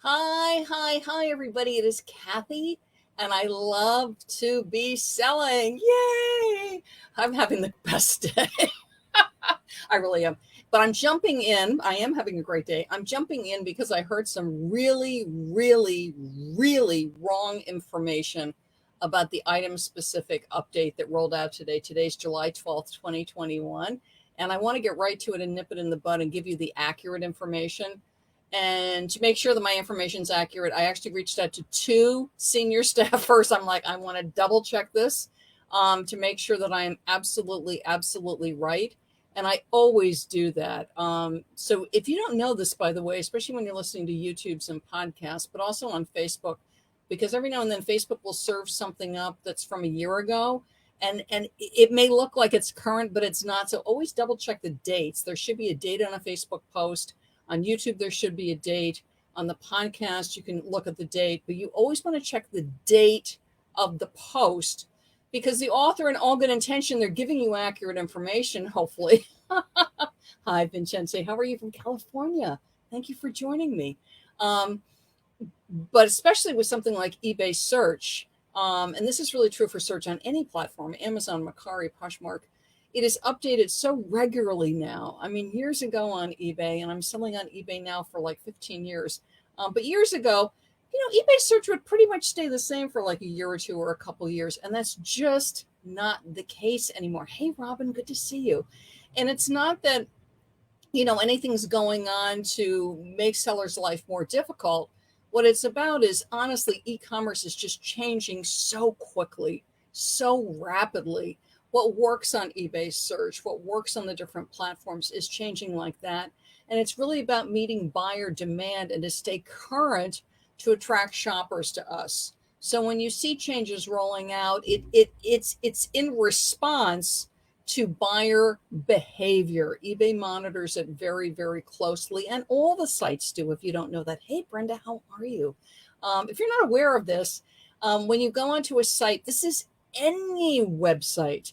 Hi, everybody. It is Kathy, and I love to be selling. Yay! I'm having the best day. I really am. But I'm jumping in. I am having a great day. I'm jumping in because I heard some really wrong information about the item specific update that rolled out today. Today's July 12th, 2021. And I want to get right to it and nip it in the bud and give you the accurate information. And to make sure that my information is accurate, I actually reached out to two senior staffers. I'm like, I want to double check this to make sure that I am absolutely right. And I always do that. So if you don't know this, by the way, especially when you're listening to YouTubes and podcasts, but also on Facebook, because every now and then Facebook will serve something up that's from a year ago. And it may look like it's current, but it's not. So always double check the dates. There should be a date on a Facebook post. On YouTube, there should be a date. On the podcast, you can look at the date, but you always want to check the date of the post because the author, in all good intention, they're giving you accurate information, hopefully. Hi, Vincenzo. How are you from California? Thank you for joining me. But especially with something like eBay search, and this is really true for search on any platform, Amazon, Mercari, Poshmark, it is updated so regularly now. I mean, years ago on eBay, and I'm selling on eBay now for like 15 years. But years ago, eBay search would pretty much stay the same for like a year or two or a couple years. And that's just not the case anymore. Hey, Robin, good to see you. And it's not that, anything's going on to make sellers' life more difficult. What it's about is honestly, e-commerce is just changing so quickly, so rapidly. What works on eBay search, what works on the different platforms is changing like that. And it's really about meeting buyer demand and to stay current to attract shoppers to us. So when you see changes rolling out, it's in response to buyer behavior. eBay monitors it very closely, and all the sites do. If you don't know that, hey, Brenda, how are you? If you're not aware of this, when you go onto a site, this is any website,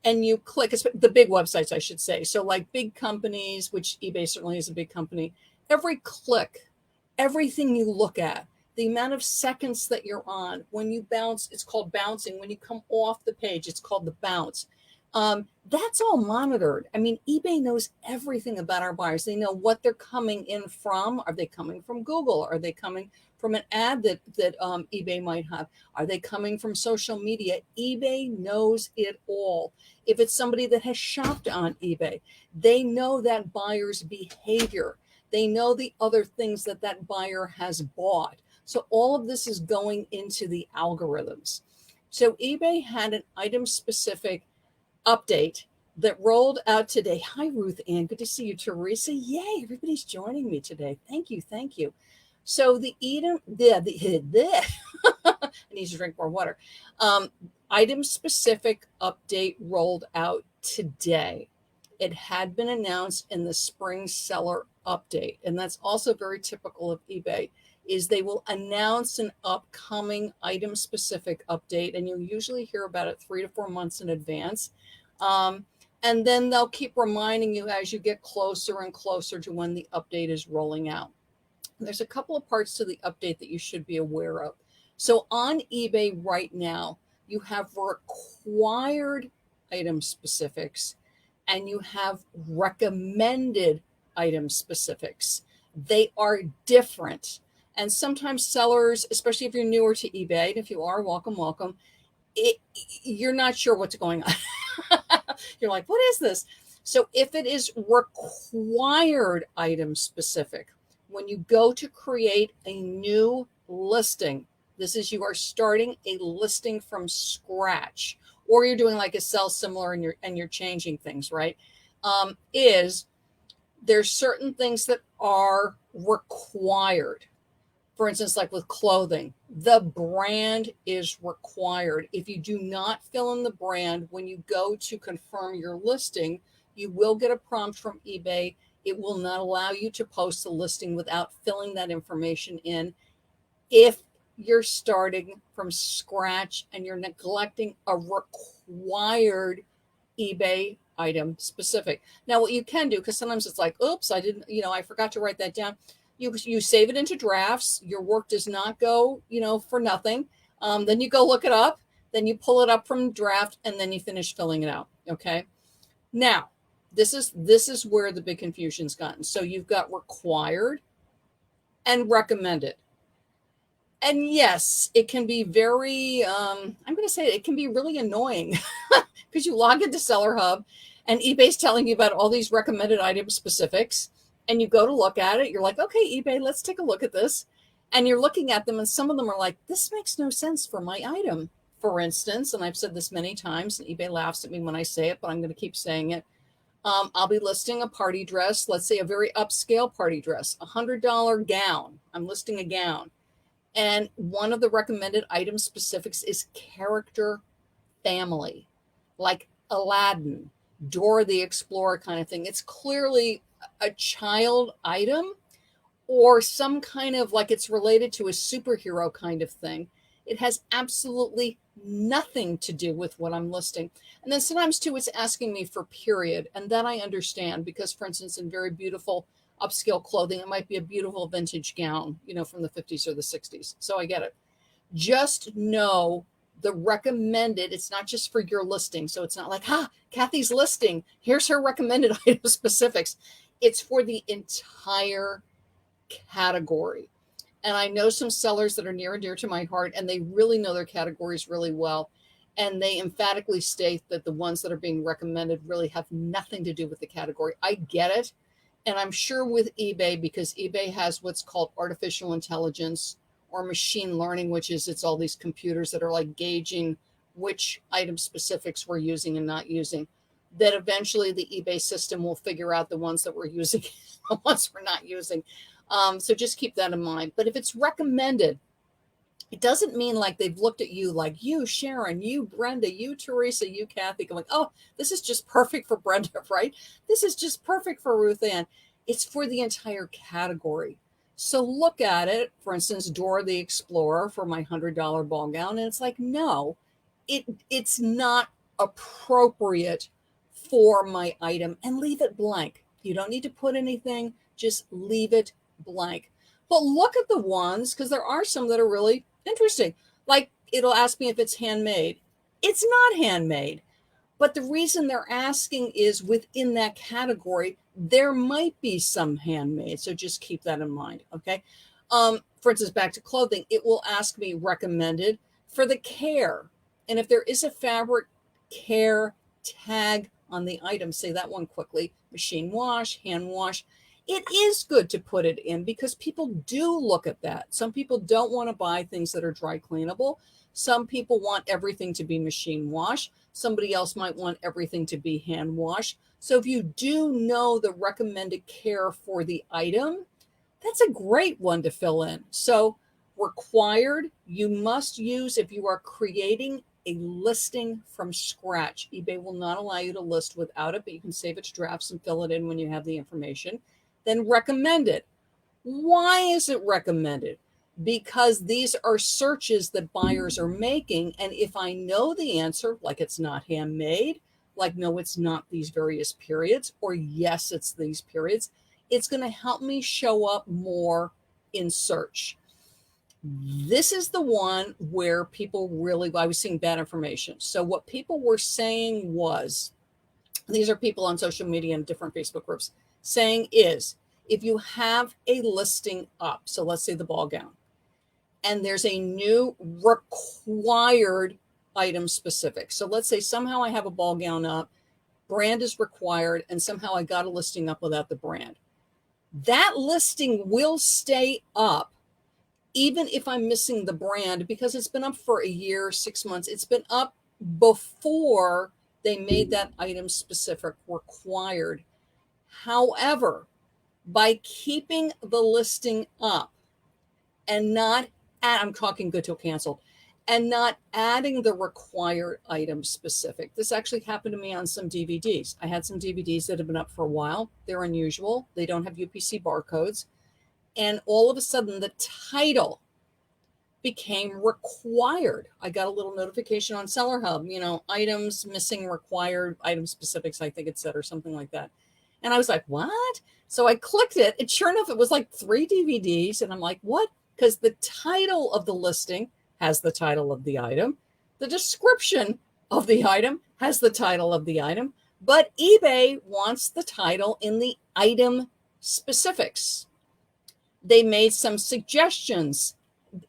and you click, it's the big websites, I should say. So like big companies, which eBay certainly is a big company, every click, everything you look at, the amount of seconds that you're on, when you bounce, it's called bouncing. When you come off the page, it's called the bounce. That's all monitored. I mean, eBay knows everything about our buyers. They know what they're coming in from. Are they coming from Google? Are they coming from an ad that eBay might have? Are they coming from social media? eBay knows it all. If it's somebody that has shopped on eBay, they know that buyer's behavior. They know the other things that buyer has bought. So all of this is going into the algorithms. So eBay had an item specific update that rolled out today. Hi, Ruth Ann. Good to see you. Teresa. Yay, everybody's joining me today. Thank you. So the I need to drink more water. Item specific update rolled out today. It had been announced in the spring seller update, and that's also very typical of eBay. Is they will announce an upcoming item specific update, and you'll usually hear about it 3 to 4 months in advance. And then they'll keep reminding you as you get closer and closer to when the update is rolling out. There's a couple of parts to the update that you should be aware of. So on eBay right now, you have required item specifics and you have recommended item specifics. They are different. And sometimes sellers, especially if you're newer to eBay, and if you are, welcome, you're not sure what's going on. You're like, what is this? So if it is required item specific, when you go to create a new listing, this is you are starting a listing from scratch, or you're doing like a sell similar and you're changing things, right? Is there's certain things that are required. For instance, like with clothing, the brand is required. If you do not fill in the brand, when you go to confirm your listing, you will get a prompt from eBay. It will not allow you to post a listing without filling that information in. If you're starting from scratch and you're neglecting a required eBay item specific. Now, what you can do, because sometimes it's like, oops, I didn't, I forgot to write that down. You save it into drafts. Your work does not go, for nothing. Then you go look it up. Then you pull it up from draft, and then you finish filling it out. Okay. Now, this is where the big confusion's gotten. So you've got required and recommended. And yes, it can be very, I'm going to say it can be really annoying because you log into Seller Hub and eBay's telling you about all these recommended item specifics. And you go to look at it. You're like, okay, eBay, let's take a look at this. And you're looking at them, and some of them are like, this makes no sense for my item. For instance, and I've said this many times, and eBay laughs at me when I say it, but I'm going to keep saying it. I'll be listing a party dress, let's say a very upscale party dress, $100 gown. I'm listing a gown. And one of the recommended item specifics is character family, like Aladdin, Dora the Explorer kind of thing. It's clearly a child item or some kind of like it's related to a superhero kind of thing. It has absolutely nothing to do with what I'm listing. And then sometimes too, it's asking me for period. And that I understand because, for instance, in very beautiful upscale clothing, it might be a beautiful vintage gown, from the 50s or the 60s. So I get it. Just know the recommended, it's not just for your listing. So it's not like, Kathy's listing, here's her recommended item specifics. It's for the entire category. And I know some sellers that are near and dear to my heart, and they really know their categories really well. And they emphatically state that the ones that are being recommended really have nothing to do with the category. I get it. And I'm sure with eBay, because eBay has what's called artificial intelligence or machine learning, which is it's all these computers that are like gauging which item specifics we're using and not using, that eventually the eBay system will figure out the ones that we're using, the ones we're not using. So just keep that in mind. But if it's recommended, it doesn't mean like they've looked at you like you, Sharon, you, Brenda, you, Teresa, you, Kathy, going, oh, this is just perfect for Brenda, right? This is just perfect for Ruth Ann. It's for the entire category. So look at it, for instance, Dora the Explorer for my $100 ball gown. And it's like, no, it's not appropriate for my item, and leave it blank. You don't need to put anything, just leave it blank. But look at the ones, because there are some that are really interesting. Like it'll ask me if it's handmade. It's not handmade. But the reason they're asking is within that category, there might be some handmade. So just keep that in mind. Okay. For instance, back to clothing, it will ask me recommended for the care. And if there is a fabric care tag on the item, say that one quickly, machine wash, hand wash. It is good to put it in because people do look at that. Some people don't want to buy things that are dry cleanable. Some people want everything to be machine wash. Somebody else might want everything to be hand wash. So if you do know the recommended care for the item, that's a great one to fill in. So required, you must use if you are creating a listing from scratch. eBay will not allow you to list without it, but you can save it to drafts and fill it in when you have the information. Then recommended. Why is it recommended? Because these are searches that buyers are making. And if I know the answer, like it's not handmade, like no, it's not these various periods, or yes, it's these periods, it's going to help me show up more in search. This is the one where people really, I was seeing bad information. So what people were saying was, these are people on social media and different Facebook groups, saying is, if you have a listing up, so let's say the ball gown, and there's a new required item specific. So let's say somehow I have a ball gown up, brand is required, and somehow I got a listing up without the brand. That listing will stay up even if I'm missing the brand because it's been up for a year, 6 months. It's been up before they made that item specific required. However, by keeping the listing up and not, I'm talking good till canceled, and not adding the required item specific. This actually happened to me on some DVDs. I had some DVDs that have been up for a while. They're unusual. They don't have UPC barcodes. And all of a sudden, the title became required. I got a little notification on Seller Hub, items missing required item specifics, I think it said, or something like that. And I was like, what? So I clicked it, and sure enough, it was like 3 DVDs. And I'm like, what? Because the title of the listing has the title of the item. The description of the item has the title of the item. But eBay wants the title in the item specifics. They made some suggestions.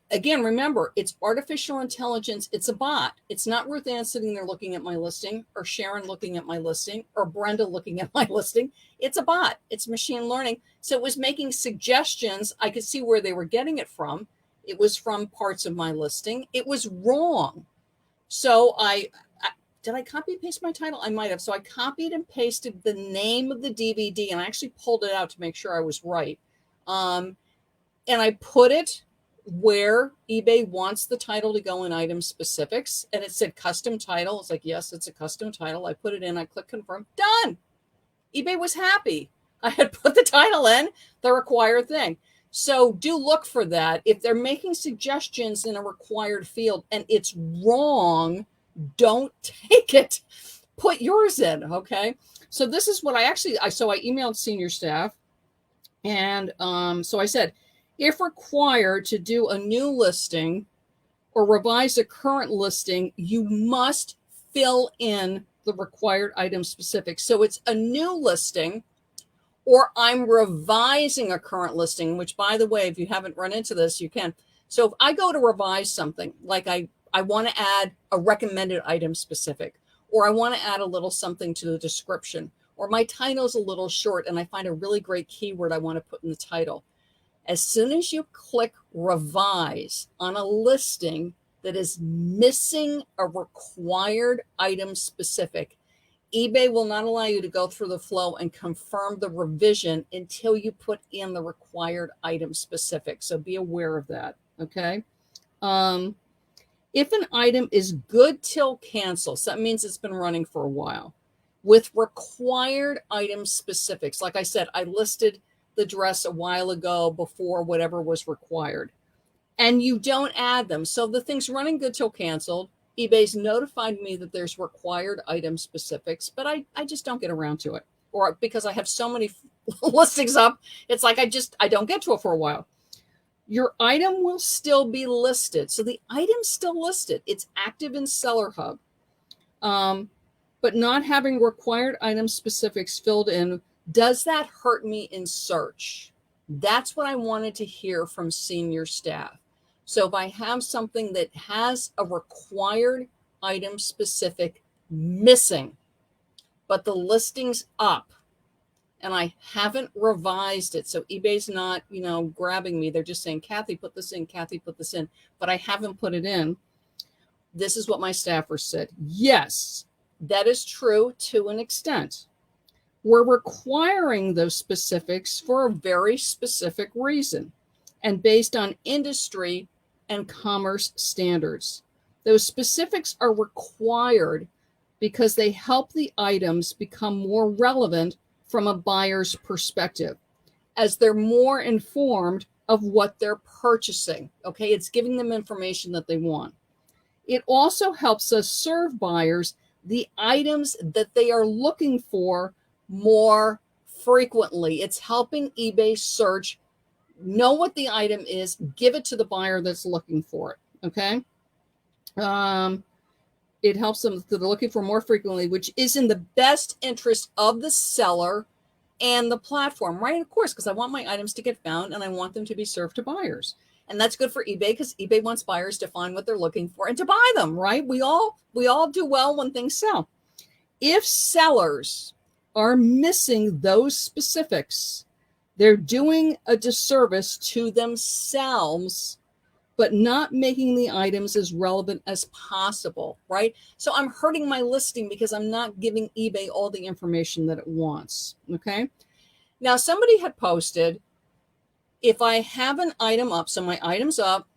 Again, remember, it's artificial intelligence. It's a bot. It's not Ruth Ann sitting there looking at my listing, or Sharon looking at my listing, or Brenda looking at my listing. It's a bot. It's machine learning. So it was making suggestions. I could see where they were getting it from. It was from parts of my listing. It was wrong. So did I copy and paste my title? I might have. So I copied and pasted the name of the DVD, and I actually pulled it out to make sure I was right. And I put it where eBay wants the title to go in item specifics, and it said custom title. It's like, yes, it's a custom title. I put it in, I click confirm, done. eBay was happy. I had put the title in, the required thing. So do look for that. If they're making suggestions in a required field and it's wrong, don't take it. Put yours in, okay? So this is what I emailed senior staff, and so I said, if required to do a new listing or revise a current listing, you must fill in the required item specifics. So it's a new listing, or I'm revising a current listing, which, by the way, if you haven't run into this, you can. So if I go to revise something, like I want to add a recommended item specific, or I want to add a little something to the description, or my title's a little short and I find a really great keyword I want to put in the title. As soon as you click revise on a listing that is missing a required item specific, eBay will not allow you to go through the flow and confirm the revision until you put in the required item specific. So be aware of that, okay? If an item is good till cancel, so that means it's been running for a while, with required item specifics. Like I said, I listed the dress a while ago before whatever was required, and you don't add them. So the thing's running good till canceled. eBay's notified me that there's required item specifics, but I just don't get around to it. Or because I have so many listings up, it's like I don't get to it for a while. Your item will still be listed. So the item's still listed. It's active in Seller Hub. But not having required item specifics filled in, does that hurt me in search? That's what I wanted to hear from senior staff. So if I have something that has a required item specific missing, but the listing's up and I haven't revised it, so eBay's not, grabbing me. They're just saying, Kathy, put this in, Kathy, put this in, but I haven't put it in. This is what my staffers said. Yes, that is true to an extent. We're requiring those specifics for a very specific reason and based on industry and commerce standards. Those specifics are required because they help the items become more relevant from a buyer's perspective, as they're more informed of what they're purchasing. Okay, it's giving them information that they want. It also helps us serve buyers the items that they are looking for more frequently. It's helping eBay search, know what the item is, give it to the buyer that's looking for it. Okay. It helps them that they're looking for more frequently, which is in the best interest of the seller and the platform, right? Of course, because I want my items to get found and I want them to be served to buyers. And that's good for eBay because eBay wants buyers to find what they're looking for and to buy them, right? We all do well when things sell. If sellers are missing those specifics, they're doing a disservice to themselves, but not making the items as relevant as possible, right? So I'm hurting my listing because I'm not giving eBay all the information that it wants, okay? Now, somebody had posted, if I have an item up, so my item's up,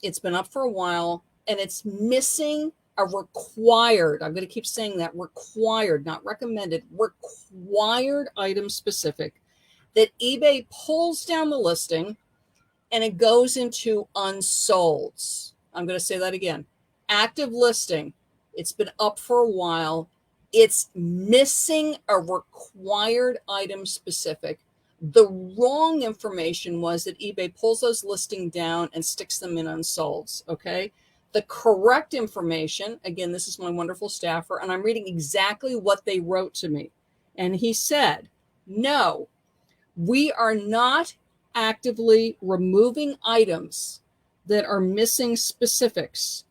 it's been up for a while, and it's missing a required, I'm going to keep saying that, required, not recommended, required item specific, that eBay pulls down the listing and it goes into unsolds. I'm going to say that again. Active listing. It's been up for a while. It's missing a required item specific. The wrong information was that eBay pulls those listings down and sticks them in unsolds. Okay. The correct information, again, this is my wonderful staffer, and I'm reading exactly what they wrote to me. And he said, no, we are not actively removing items that are missing specifics.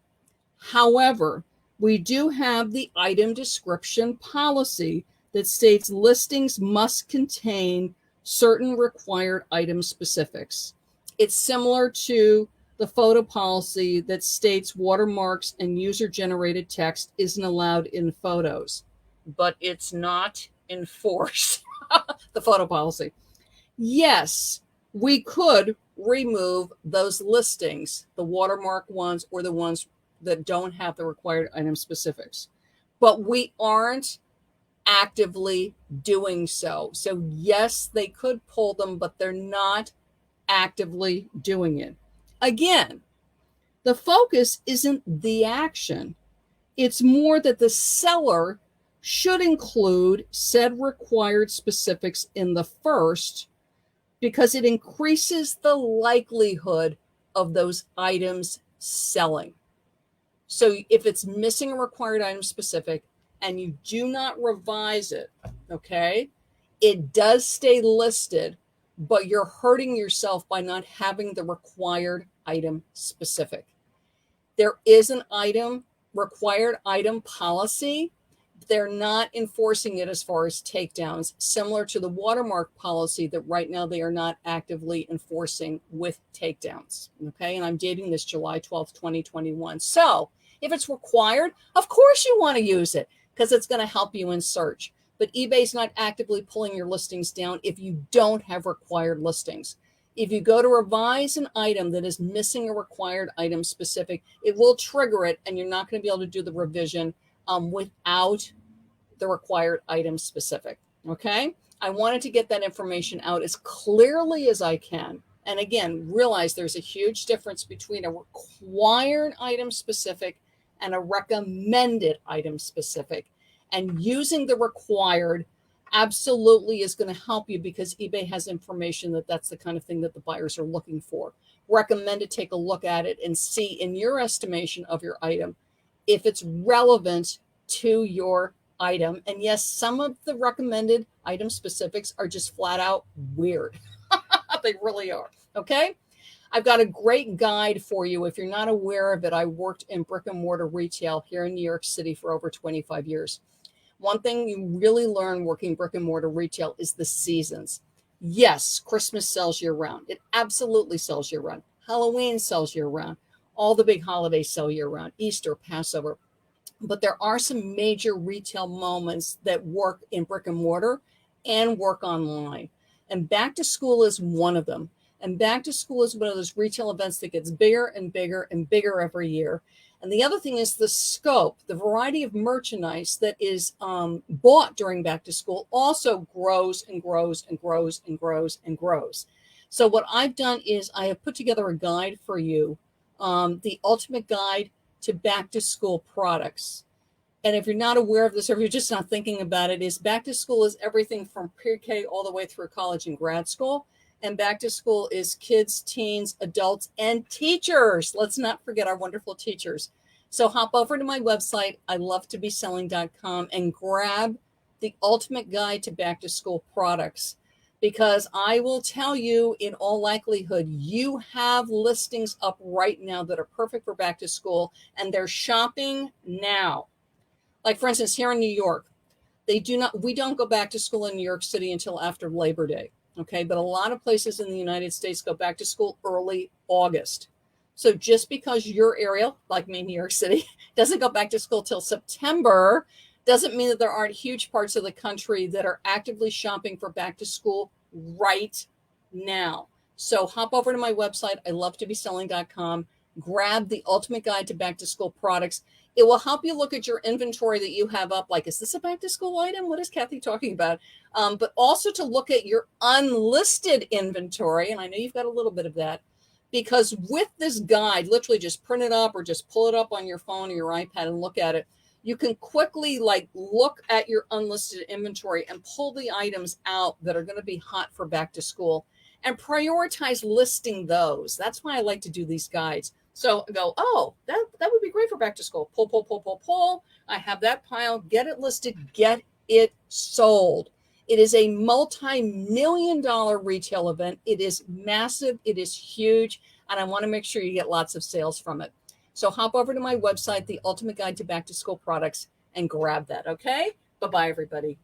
However, we do have the item description policy that states listings must contain certain required item specifics. It's similar to the photo policy that states watermarks and user-generated text isn't allowed in photos, but it's not enforced. The photo policy. Yes, we could remove those listings, the watermark ones or the ones that don't have the required item specifics, but we aren't actively doing so. So yes, they could pull them, but they're not actively doing it. Again, the focus isn't the action. It's more that the seller should include said required specifics in the first, because it increases the likelihood of those items selling. So if it's missing a required item specific and you do not revise it, okay, it does stay listed, but you're hurting yourself by not having the required item specific. There is an required item policy. They're not enforcing it as far as takedowns, similar to the watermark policy that right now they are not actively enforcing with takedowns. Okay. And I'm dating this July 12th, 2021. So if it's required, of course you want to use it because it's going to help you in search. But eBay's not actively pulling your listings down if you don't have required listings. If you go to revise an item that is missing a required item specific, it will trigger it and you're not going to be able to do the revision without the required item specific. Okay. I wanted to get that information out as clearly as I can. And again, realize there's a huge difference between a required item specific and a recommended item specific. And using the required absolutely is going to help you because eBay has information that that's the kind of thing that the buyers are looking for. Recommend to take a look at it and see in your estimation of your item if it's relevant to your item. And yes, some of the recommended item specifics are just flat out weird. They really are. Okay. I've got a great guide for you. If you're not aware of it, I worked in brick and mortar retail here in New York City for over 25 years. One thing you really learn working brick and mortar retail is the seasons. Yes, Christmas sells year round. It absolutely sells year round. Halloween sells year round. All the big holidays sell year round. Easter, Passover. But there are some major retail moments that work in brick and mortar and work online. And back to school is one of them. And back to school is one of those retail events that gets bigger and bigger and bigger every year. And the other thing is the scope, the variety of merchandise that is bought during back to school also grows and grows and grows and grows and grows. So what I've done is I have put together a guide for you, the ultimate guide to back to school products. And if you're not aware of this, or if you're just not thinking about it, is back to school is everything from pre-K all the way through college and grad school. And back to school is kids, teens, adults, and teachers. Let's not forget our wonderful teachers. So hop over to my website, ilovetobeselling.com, and grab the ultimate guide to back to school products. Because I will tell you, in all likelihood, you have listings up right now that are perfect for back to school, and they're shopping now. Like, for instance, here in New York, we don't go back to school in New York City until after Labor Day. Okay, but a lot of places in the United States go back to school early August. So just because your area, like me, New York City, doesn't go back to school till September, doesn't mean that there aren't huge parts of the country that are actively shopping for back to school right now. So hop over to my website, ilovetobeselling.com, grab the ultimate guide to back to school products. It will help you look at your inventory that you have up. Like, is this a back to school item? What is Kathy talking about? But also to look at your unlisted inventory. And I know you've got a little bit of that, because with this guide, literally just print it up or just pull it up on your phone or your iPad and look at it. you can quickly like look at your unlisted inventory and pull the items out that are going to be hot for back to school and prioritize listing those. That's why I like to do these guides. So I go, oh, that would be great for back to school. Pull, pull, pull, pull, pull. I have that pile. Get it listed. Get it sold. It is a multi-million-dollar retail event. It is massive. It is huge. And I want to make sure you get lots of sales from it. So hop over to my website, The Ultimate Guide to Back to School Products, and grab that. Okay? Bye-bye, everybody.